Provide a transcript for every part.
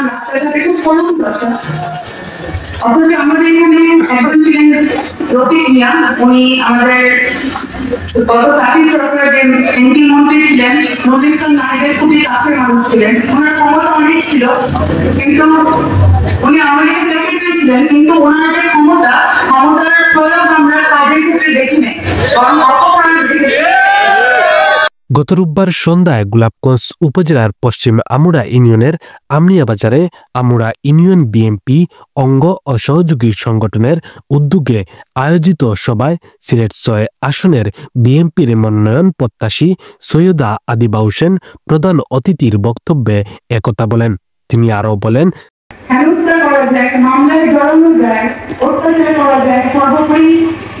রাস্তাঘাটে খুব কমন দরকার। অথচ আমাদের এখানে একজন ছিলেন রফিক মিয়া, উনি আমাদের গত কাশী সরকারের এমপি মন্ত্রী ছিলেন, নজরুল নায়কের খুবই কাছের মানুষ ছিলেন, ওনার ক্ষমতা অনেক ছিল, কিন্তু উনি আমাদের সেক্রেটারি ছিলেন, কিন্তু ওনার যে ক্ষমতার প্রয়োগ আমরা কাজের ক্ষেত্রে দেখি নাই, বরং অপপ্রয়োগ দেখেছি। গত রোববার সন্ধ্যায় গোলাপগঞ্জ উপজেলার পশ্চিম আমুরা ইউনিয়নের আমনিয়া বাজারে আমুরা ইউনিয়ন বিএনপি অঙ্গ ও সহযোগী সংগঠনের উদ্যোগে আয়োজিত সভায় সিলেট ৬ আসনের বিএনপির মনোনয়ন প্রত্যাশী সৈয়দা আদিবা হোসেন প্রধান অতিথির বক্তব্যে একথা বলেন। তিনি আরও বলেন, হেনস্থা করা যায়, মামলায় জড়ানো যায়, অত্যাচার করা যায়, সর্বোপরি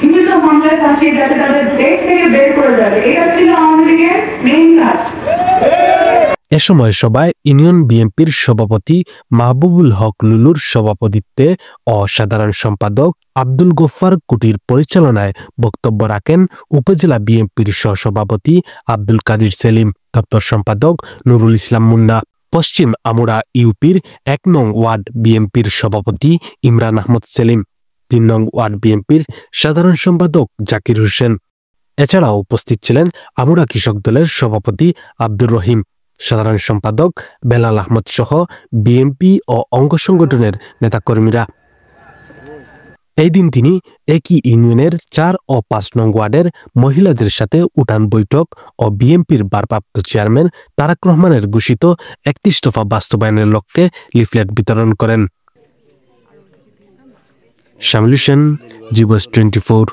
বিভিন্ন মামলায় ফাঁসিয়ে যাতে তাদের দেশ থেকে বের করে যাবে, এটা ছিল আওয়ামী লীগের মেইন কাজ। এ সময় সভায় ইউনিয়ন বিএনপির সভাপতি মাহবুবুল হক লুলুর সভাপতিত্বে ও সাধারণ সম্পাদক আব্দুল গফফার কুটির পরিচালনায় বক্তব্য রাখেন উপজেলা বিএনপির সহসভাপতি আব্দুল কাদির সেলিম, দপ্তর সম্পাদক নুরুল ইসলাম মুন্না, পশ্চিম আমুরা ইউপির ১ নং ওয়ার্ড বিএনপির সভাপতি ইমরান আহমদ সেলিম, ৩ নং ওয়ার্ড বিএনপির সাধারণ সম্পাদক জাকির হোসেন। এছাড়াও উপস্থিত ছিলেন আমুরা কৃষক দলের সভাপতি আব্দুর রহিম, সাধারণ সম্পাদক বেলাল আহমদ সহ বিএনপি ও অঙ্গ সংগঠনের নেতাকর্মীরা। এই দিন তিনি একই ইউনিয়নের ৪ ও ৫ নং ওয়ার্ডের মহিলাদের সাথে উঠান বৈঠক ও বিএনপির ভারপ্রাপ্ত চেয়ারম্যান তারেক রহমানের ঘোষিত ৩১ দফা বাস্তবায়নের লক্ষ্যে লিফলেট বিতরণ করেন। শামিল হোসেন, জি বয়েস 24।